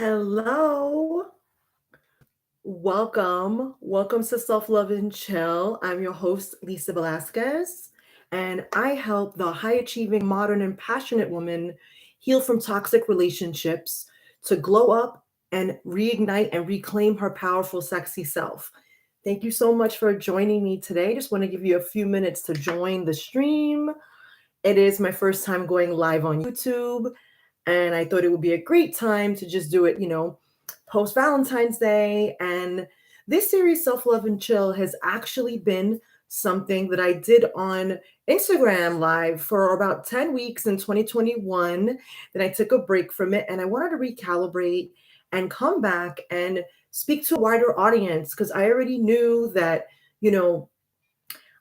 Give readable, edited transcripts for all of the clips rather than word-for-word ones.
Hello. Welcome to Self Love and Chill. I'm your host, Lisa Velasquez, and I help the high achieving, modern, and passionate woman heal from toxic relationships to glow up and reignite and reclaim her powerful, sexy self. Thank you so much for joining me today. Just want to give you a few minutes to join the stream. It is my first time going live on YouTube, and I thought it would be a great time to just do it, post Valentine's Day. And this series, Self Love and Chill, has actually been something that I did on Instagram Live for about 10 weeks in 2021. Then I took a break from it and I wanted to recalibrate and come back and speak to a wider audience because I already knew that, you know,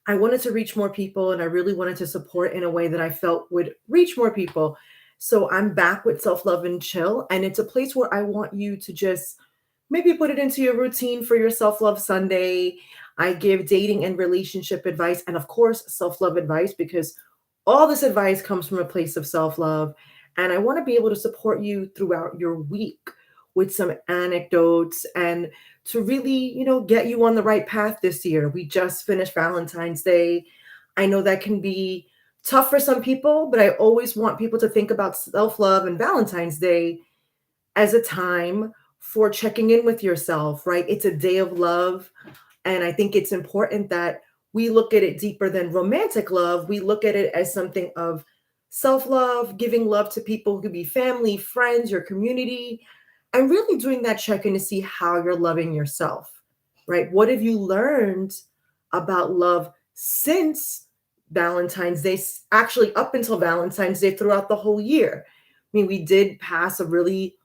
I wanted to reach more people and I really wanted to support in a way that I felt would reach more people. So I'm back with Self Love and Chill. And it's a place where I want you to just maybe put it into your routine for your Self Love Sunday. I give dating and relationship advice and, of course, self love advice because all this advice comes from a place of self love. And I want to be able to support you throughout your week with some anecdotes and to really, get you on the right path this year. We just finished Valentine's Day. I know that can be tough for some people, but I always want people to think about self love and Valentine's Day as a time for checking in with yourself, right? It's a day of love. And I think it's important that we look at it deeper than romantic love. We look at it as something of self love, giving love to people who could be family, friends, your community, and really doing that check in to see how you're loving yourself, right? What have you learned about love since Valentine's Day, actually up until Valentine's Day throughout the whole year? I mean, we did pass a really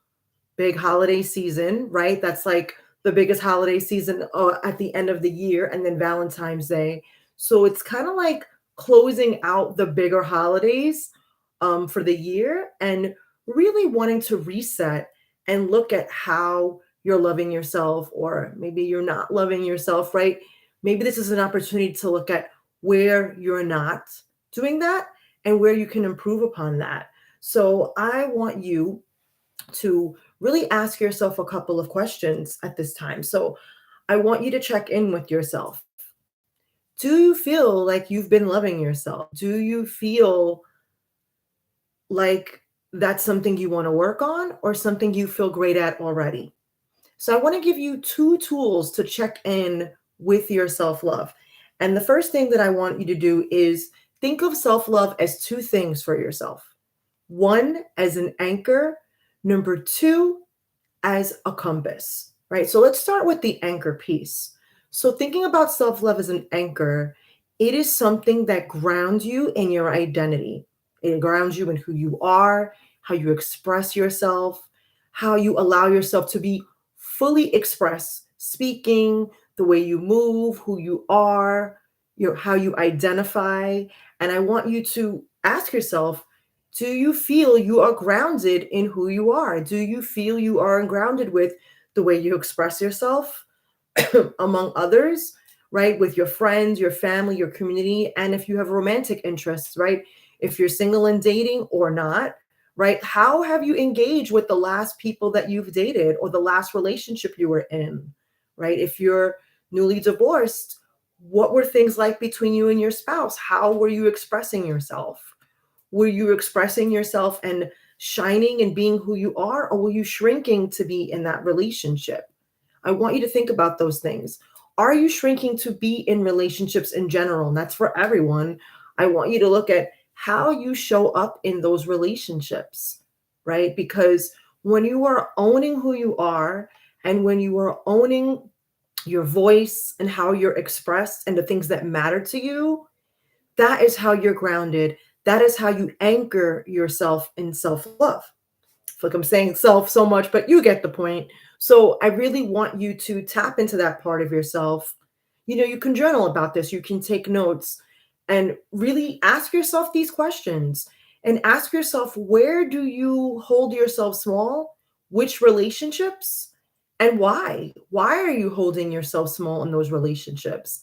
big holiday season, right? That's like the biggest holiday season at the end of the year, and then Valentine's Day. So it's kind of like closing out the bigger holidays for the year and really wanting to reset and look at how you're loving yourself, or maybe you're not loving yourself, right? Maybe this is an opportunity to look at where you're not doing that and where you can improve upon that. So I want you to really ask yourself a couple of questions at this time. So I want you to check in with yourself. Do you feel like you've been loving yourself? Do you feel like that's something you want to work on or something you feel great at already? So I want to give you two tools to check in with your self love. And the first thing that I want you to do is think of self love as two things for yourself: one, as an anchor; number two, as a compass, right? So let's start with the anchor piece. So, thinking about self love as an anchor, it is something that grounds you in your identity. It grounds you in who you are, how you express yourself, how you allow yourself to be fully expressed, speaking, the way you move, who you are, how you identify. And I want you to ask yourself, do you feel you are grounded in who you are? Do you feel you are grounded with the way you express yourself among others, right? With your friends, your family, your community, and if you have romantic interests, right? If you're single and dating or not, right? How have you engaged with the last people that you've dated or the last relationship you were in, right? If you're newly divorced, what were things like between you and your spouse? How were you expressing yourself? Were you expressing yourself and shining and being who you are, or were you shrinking to be in that relationship? I want you to think about those things. Are you shrinking to be in relationships in general? And that's for everyone. I want you to look at how you show up in those relationships, right? Because when you are owning who you are and when you are owning your voice and how you're expressed and the things that matter to you, that is how you're grounded. That is how you anchor yourself in self love. Like I'm saying self so much, but you get the point. So I really want you to tap into that part of yourself. You can journal about this, you can take notes and really ask yourself these questions and ask yourself, where do you hold yourself small? Which relationships and why? Why are you holding yourself small in those relationships?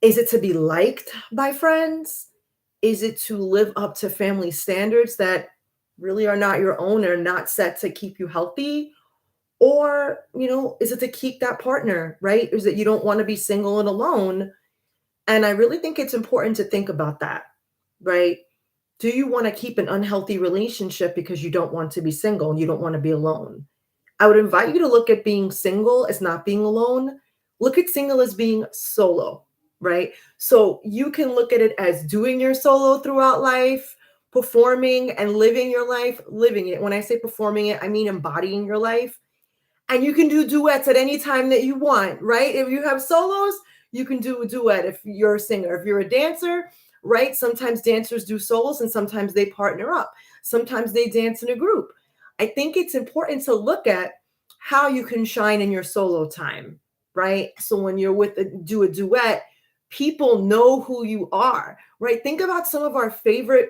Is it to be liked by friends? Is it to live up to family standards that really are not your own or not set to keep you healthy? Or, is it to keep that partner, right? Is it you don't want to be single and alone? And I really think it's important to think about that, right? Do you want to keep an unhealthy relationship because you don't want to be single and you don't want to be alone? I would invite you to look at being single as not being alone. Look at single as being solo, right? So you can look at it as doing your solo throughout life, performing and living your life, living it. When I say performing it, I mean embodying your life. And you can do duets at any time that you want, right? If you have solos, you can do a duet if you're a singer. If you're a dancer, right? Sometimes dancers do solos and sometimes they partner up. Sometimes they dance in a group. I think it's important to look at how you can shine in your solo time, right? So when you're do a duet, people know who you are, right? Think about some of our favorite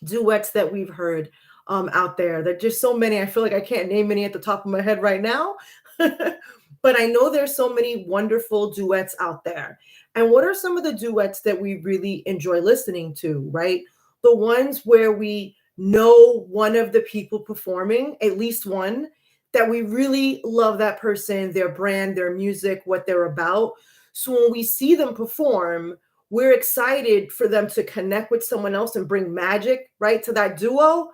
duets that we've heard out there. That just so many. I feel like I can't name any at the top of my head right now, but I know there's so many wonderful duets out there. And what are some of the duets that we really enjoy listening to? Right, the ones where we know one of the people performing, at least one, that we really love that person, their brand, their music, what they're about. So when we see them perform, we're excited for them to connect with someone else and bring magic, right, to that duo.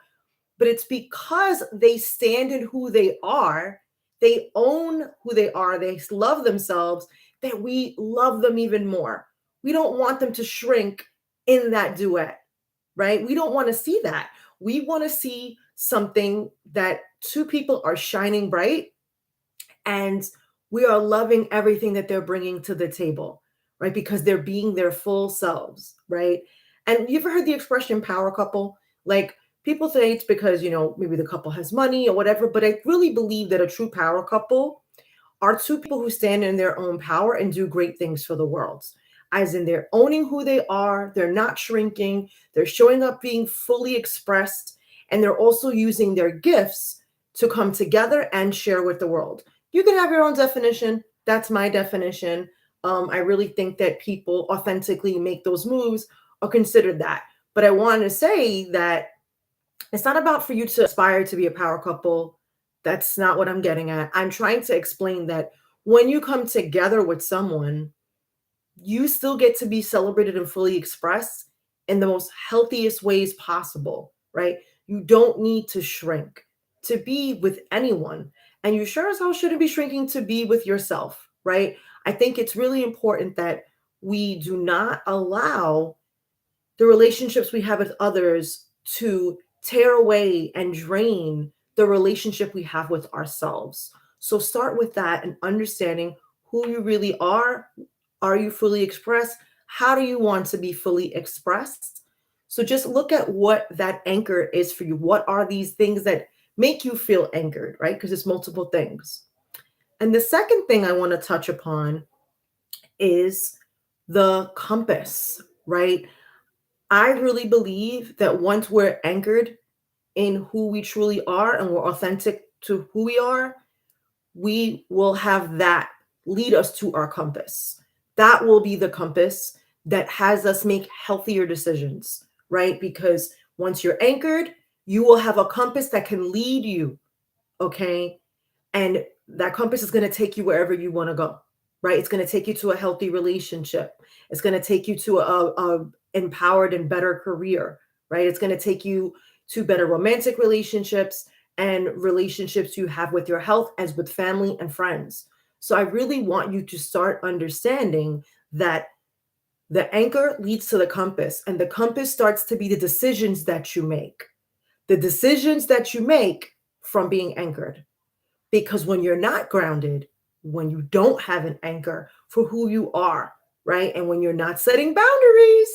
But it's because they stand in who they are, they own who they are, they love themselves, that we love them even more. We don't want them to shrink in that duet, right? We don't want to see that. We want to see something that two people are shining bright and we are loving everything that they're bringing to the table, right? Because they're being their full selves, right? And you ever heard the expression power couple? Like, people say it's because, maybe the couple has money or whatever, but I really believe that a true power couple are two people who stand in their own power and do great things for the world. As in, they're owning who they are, they're not shrinking, they're showing up being fully expressed, and they're also using their gifts to come together and share with the world. You can have your own definition. That's my definition. I really think that people authentically make those moves or consider that. But I want to say that it's not about for you to aspire to be a power couple. That's not what I'm getting at. I'm trying to explain that when you come together with someone, you still get to be celebrated and fully expressed in the most healthiest ways possible, right? You don't need to shrink to be with anyone. And you sure as hell shouldn't be shrinking to be with yourself, right? I think it's really important that we do not allow the relationships we have with others to tear away and drain the relationship we have with ourselves. So start with that and understanding who you really are. Are you fully expressed? How do you want to be fully expressed? So just look at what that anchor is for you. What are these things that make you feel anchored, right? Because it's multiple things. And the second thing I want to touch upon is the compass, right? I really believe that once we're anchored in who we truly are and we're authentic to who we will have that lead us to our compass. That will be the compass that has us make healthier decisions, right? Because once you're anchored, you will have a compass that can lead you, okay? And that compass is going to take you wherever you want to go, right? It's going to take you to a healthy relationship. It's going to take you to a empowered and better career, right? It's going to take you to better romantic relationships and relationships you have with your health as with family and friends. So I really want you to start understanding that the anchor leads to the compass, and the compass starts to be the decisions that you make. The decisions that you make from being anchored. Because when you're not grounded, when you don't have an anchor for who you are, right? And when you're not setting boundaries,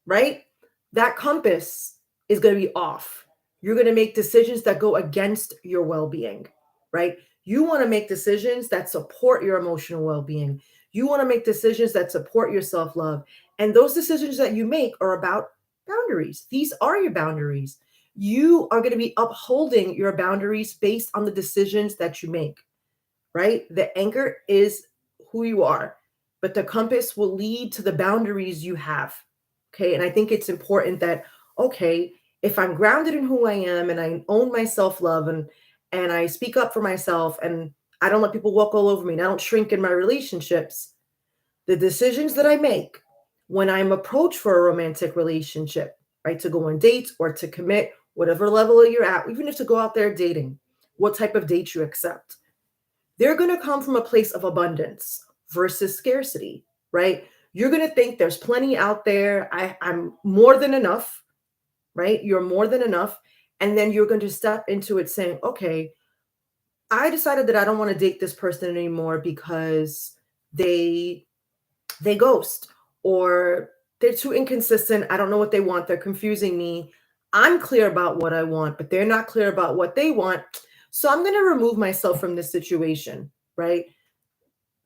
right? That compass is going to be off. You're going to make decisions that go against your well being, right? You want to make decisions that support your emotional well being. You want to make decisions that support your self love. And those decisions that you make are about boundaries. These are your boundaries. You are going to be upholding your boundaries based on the decisions that you make, right? The anchor is who you are, but the compass will lead to the boundaries you have. Okay. And I think it's important that, okay, if I'm grounded in who I am and I own my self love and I speak up for myself and I don't let people walk all over me and I don't shrink in my relationships, the decisions that I make when I'm approached for a romantic relationship, right, to go on dates or to commit, whatever level you're at, even if to go out there dating, what type of date you accept, they're going to come from a place of abundance versus scarcity, right? You're going to think there's plenty out there. I'm more than enough, right? You're more than enough. And then you're going to step into it saying, okay, I decided that I don't want to date this person anymore because they they ghost or they're too inconsistent. I don't know what they want. They're confusing me. I'm clear about what I want, but they're not clear about what they want. So I'm going to remove myself from this situation, right?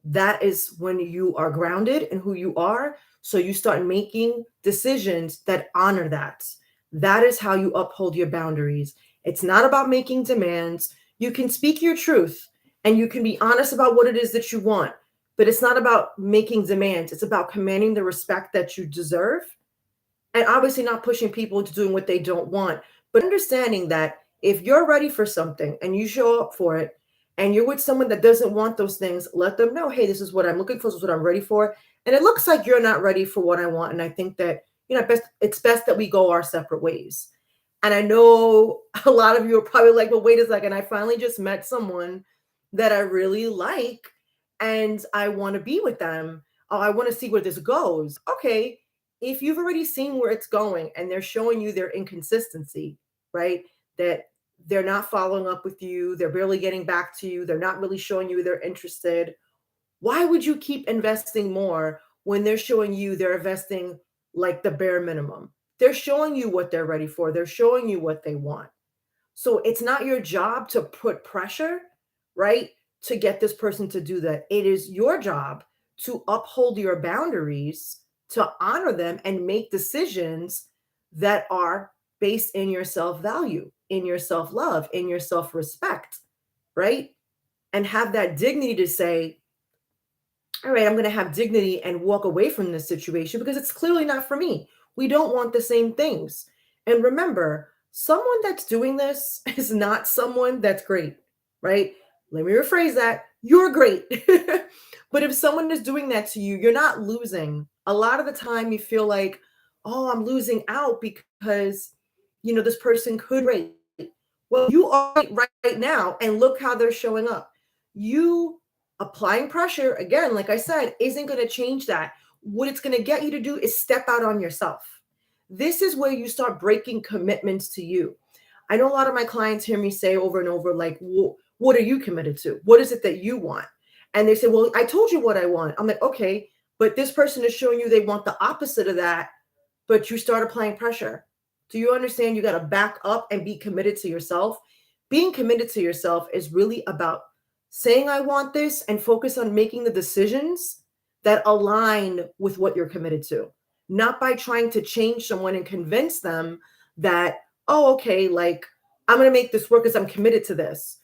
That is when you are grounded in who you are. So you start making decisions that honor that. That is how you uphold your boundaries. It's not about making demands. You can speak your truth and you can be honest about what it is that you want, but it's not about making demands. It's about commanding the respect that you deserve and obviously not pushing people into doing what they don't want, but understanding that if you're ready for something and you show up for it and you're with someone that doesn't want those things, let them know, hey, this is what I'm looking for, this is what I'm ready for. And it looks like you're not ready for what I want. And I think that, it's best that we go our separate ways. And I know a lot of you are probably like, well, wait a second, I finally just met someone that I really like and I want to be with them. Oh, I want to see where this goes. Okay, if you've already seen where it's going and they're showing you their inconsistency, right? That they're not following up with you, they're barely getting back to you, they're not really showing you they're interested. Why would you keep investing more when they're showing you they're investing like the bare minimum? They're showing you what they're ready for, they're showing you what they want. So it's not your job to put pressure, right, to get this person to do that. It is your job to uphold your boundaries, to honor them, and make decisions that are based in your self value, in your self love, in your self respect, right? And have that dignity to say, all right, I'm going to have dignity and walk away from this situation because it's clearly not for me. We don't want the same things. And remember, someone that's doing this is not someone that's great, right? Let me rephrase that. You're great. But if someone is doing that to you, you're not losing. A lot of the time you feel like, oh, I'm losing out because, this person could rate. Well, you are right now, and look how they're showing up. You applying pressure, again, like I said, isn't going to change that. What it's going to get you to do is step out on yourself. This is where you start breaking commitments to you. I know a lot of my clients hear me say over and over, like, what are you committed to? What is it that you want? And they say, well, I told you what I want. I'm like, okay, but this person is showing you they want the opposite of that, but you start applying pressure. Do you understand? You got to back up and be committed to yourself. Being committed to yourself is really about saying, I want this, and focus on making the decisions that align with what you're committed to, not by trying to change someone and convince them that, oh, okay, like I'm going to make this work because I'm committed to this.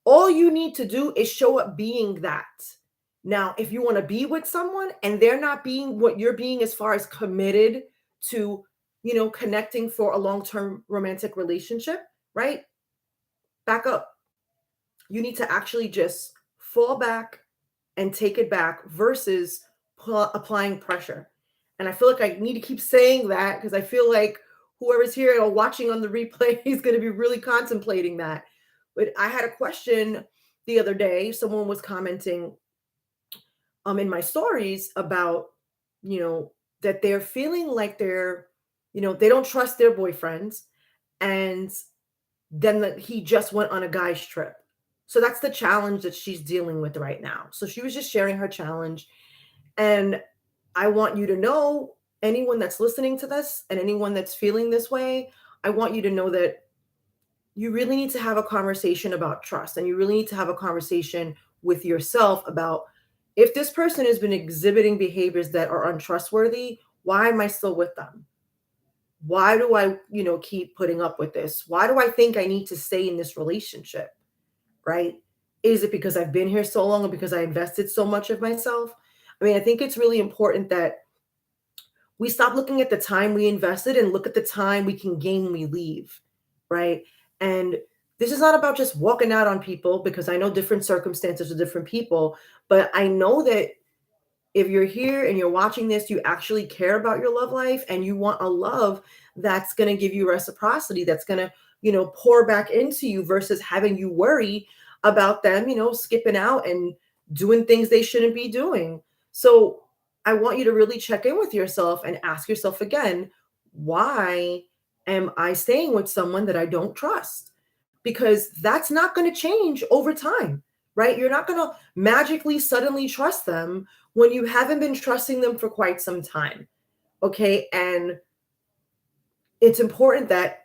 All you need to do is show up being that. Now, if you want to be with someone and they're not being what you're being as far as committed to, connecting for a long-term romantic relationship, right? Back up. You need to actually just fall back and take it back versus applying pressure. And I feel like I need to keep saying that because I feel like whoever's here or watching on the replay is going to be really contemplating that. But I had a question the other day. Someone was commenting in my stories about, that they're feeling like they don't trust their boyfriends. And then he just went on a guy's trip. So that's the challenge that she's dealing with right now. So she was just sharing her challenge. And I want you to know, anyone that's listening to this and anyone that's feeling this way, I want you to know that you really need to have a conversation about trust. And you really need to have a conversation with yourself about, if this person has been exhibiting behaviors that are untrustworthy, why am I still with them? Why do I, keep putting up with this? Why do I think I need to stay in this relationship? Right? Is it because I've been here so long or because I invested so much of myself? I mean, I think it's really important that we stop looking at the time we invested and look at the time we can gain when we leave, right? And This is not about just walking out on people, because I know different circumstances with different people, but I know that if you're here and you're watching this, you actually care about your love life and you want a love that's going to give you reciprocity, that's going to, pour back into you versus having you worry about them, skipping out and doing things they shouldn't be doing. So I want you to really check in with yourself and ask yourself again, why am I staying with someone that I don't trust? Because that's not going to change over time, right? You're not going to magically suddenly trust them when you haven't been trusting them for quite some time. Okay. And it's important that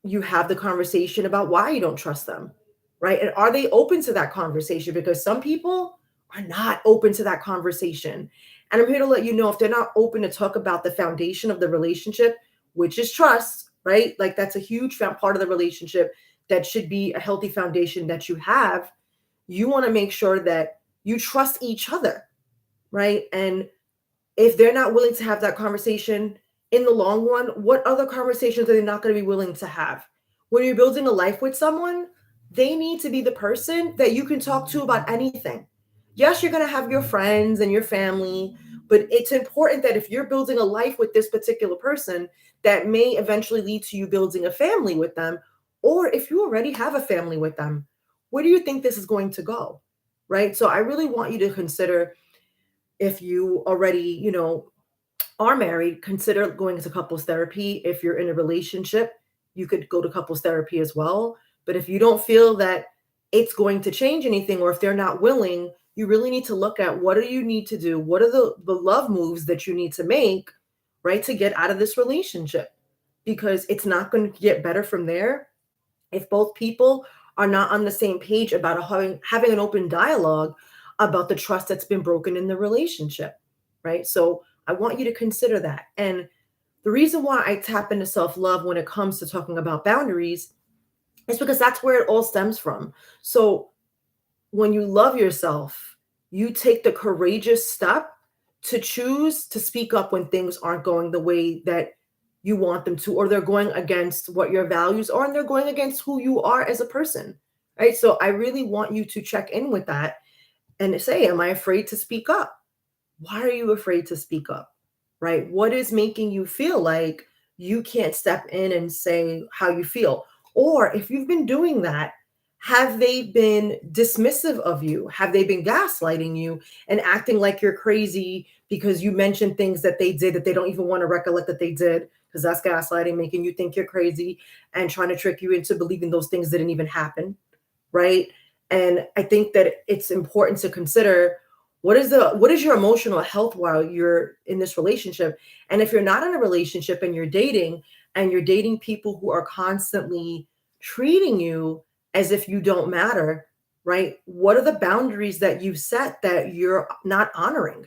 you have the conversation about why you don't trust them, right? And are they open to that conversation? Because some people are not open to that conversation. And I'm here to let you know, if they're not open to talk about the foundation of the relationship, which is trust, right? Like that's a huge part of the relationship that should be a healthy foundation that you have. You want to make sure that you trust each other, right? And if they're not willing to have that conversation in the long run, what other conversations are they not going to be willing to have? When you're building a life with someone, they need to be the person that you can talk to about anything. Yes, you're going to have your friends and your family, but it's important that if you're building a life with this particular person, that may eventually lead to you building a family with them, or if you already have a family with them, where do you think this is going to go? Right? So I really want you to consider, if you already, are married, consider going to couples therapy. If you're in a relationship, you could go to couples therapy as well. But if you don't feel that it's going to change anything, or if they're not willing, you really need to look at, what do you need to do? What are the love moves that you need to make, right, to get out of this relationship? Because it's not going to get better from there if both people are not on the same page about having an open dialogue about the trust that's been broken in the relationship, right? So I want you to consider that. And the reason why I tap into self-love when it comes to talking about boundaries is because that's where it all stems from. So when you love yourself, you take the courageous step to choose to speak up when things aren't going the way that you want them to, or they're going against what your values are, and they're going against who you are as a person. Right. So I really want you to check in with that and say, am I afraid to speak up? Why are you afraid to speak up? Right? What is making you feel like you can't step in and say how you feel? Or if you've been doing that, have they been dismissive of you? Have they been gaslighting you and acting like you're crazy because you mentioned things that they did that they don't even want to recollect that they did? Because that's gaslighting, making you think you're crazy and trying to trick you into believing those things didn't even happen, right? And I think that it's important to consider, what is your emotional health while you're in this relationship? And if you're not in a relationship and you're dating people who are constantly treating you as if you don't matter, right? What are the boundaries that you've set that you're not honoring,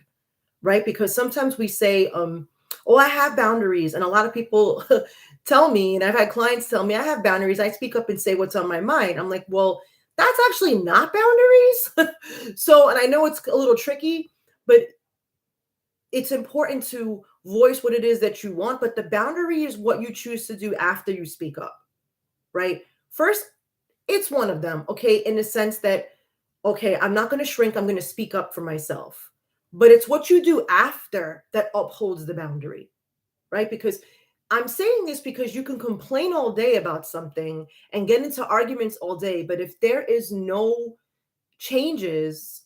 right? Because sometimes we say, oh, I have boundaries. And a lot of people tell me, and I've had clients tell me, I have boundaries. I speak up and say what's on my mind. I'm like, well, that's actually not boundaries. So, and I know it's a little tricky, but it's important to voice what it is that you want. But the boundary is what you choose to do after you speak up, right? First, it's one of them, okay, in the sense that, okay, I'm not going to shrink, I'm going to speak up for myself. But it's what you do after that upholds the boundary, right? Because I'm saying this because you can complain all day about something and get into arguments all day, but if there is no changes,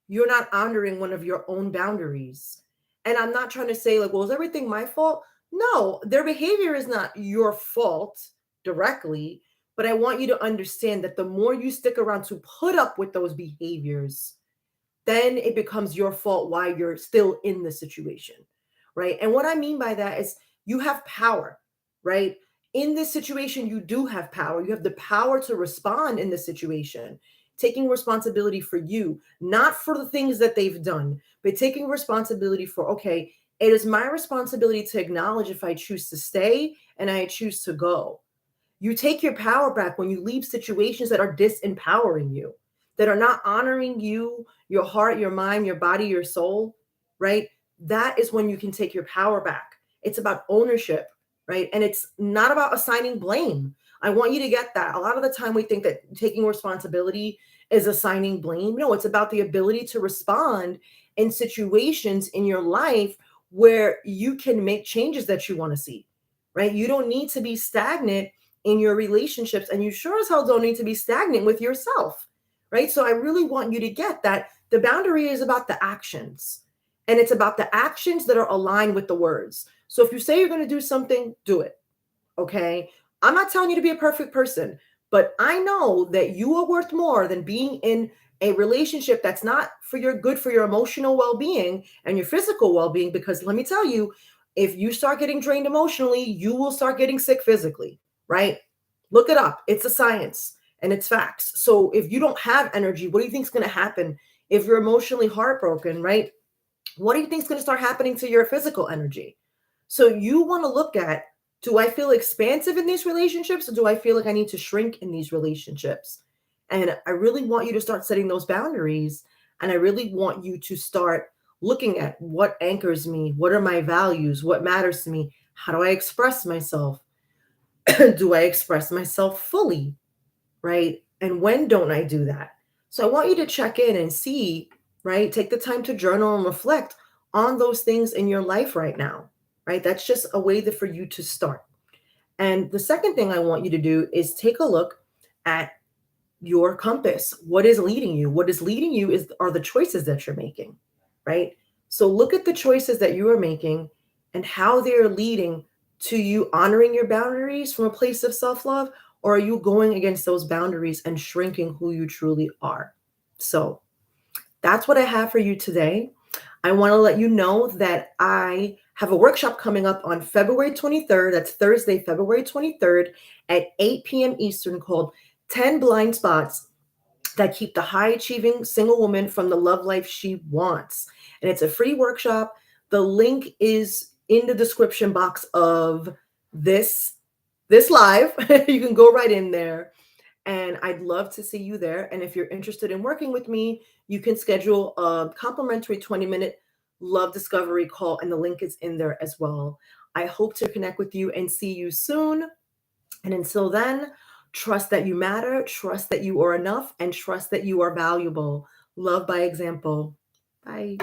you're not honoring one of your own boundaries. And I'm not trying to say, like, well, is everything my fault? No, their behavior is not your fault directly, but I want you to understand that the more you stick around to put up with those behaviors, then it becomes your fault why you're still in the situation, right? And what I mean by that is, you have power, right? In this situation, you do have power. You have the power to respond in the situation, taking responsibility for you, not for the things that they've done, but taking responsibility for, okay, it is my responsibility to acknowledge if I choose to stay and I choose to go. You take your power back when you leave situations that are disempowering you, that are not honoring you, your heart, your mind, your body, your soul, right? That is when you can take your power back. It's about ownership, right? And it's not about assigning blame. I want you to get that. A lot of the time we think that taking responsibility is assigning blame. No, it's about the ability to respond in situations in your life where you can make changes that you want to see, right? You don't need to be stagnant in your relationships, and you sure as hell don't need to be stagnant with yourself, right? So I really want you to get that the boundary is about the actions, and it's about the actions that are aligned with the words. So if you say you're going to do something, do it. Okay. I'm not telling you to be a perfect person, but I know that you are worth more than being in a relationship that's not for your good, for your emotional well being and your physical well being. Because let me tell you, if you start getting drained emotionally, you will start getting sick physically, right? Look it up. It's a science and it's facts. So if you don't have energy, what do you think is going to happen if you're emotionally heartbroken, right? What do you think is going to start happening to your physical energy? So you want to look at, do I feel expansive in these relationships or do I feel like I need to shrink in these relationships? And I really want you to start setting those boundaries. And I really want you to start looking at what anchors me, what are my values, what matters to me, how do I express myself? Do I express myself fully? Right? And when don't I do that? So I want you to check in and see, right? Take the time to journal and reflect on those things in your life right now, right? That's just a way that for you to start. And the second thing I want you to do is take a look at your compass. What is leading you? What is leading you is are the choices that you're making, right? So look at the choices that you are making and how they're leading to you honoring your boundaries from a place of self-love, or are you going against those boundaries and shrinking who you truly are? So that's what I have for you today. I want to let you know that I have a workshop coming up on February 23rd. That's Thursday, February 23rd at 8 p.m. Eastern, called 10 Blind Spots that keep the high achieving single woman from the love life she wants. And it's a free workshop. The link is in the description box of this live. You can go right in there, and I'd love to see you there. And if you're interested in working with me, you can schedule a complimentary 20-minute love discovery call, and the link is in there as well. I hope to connect with you and see you soon. And until then, trust that you matter, trust that you are enough, and trust that you are valuable. Love by example. Bye.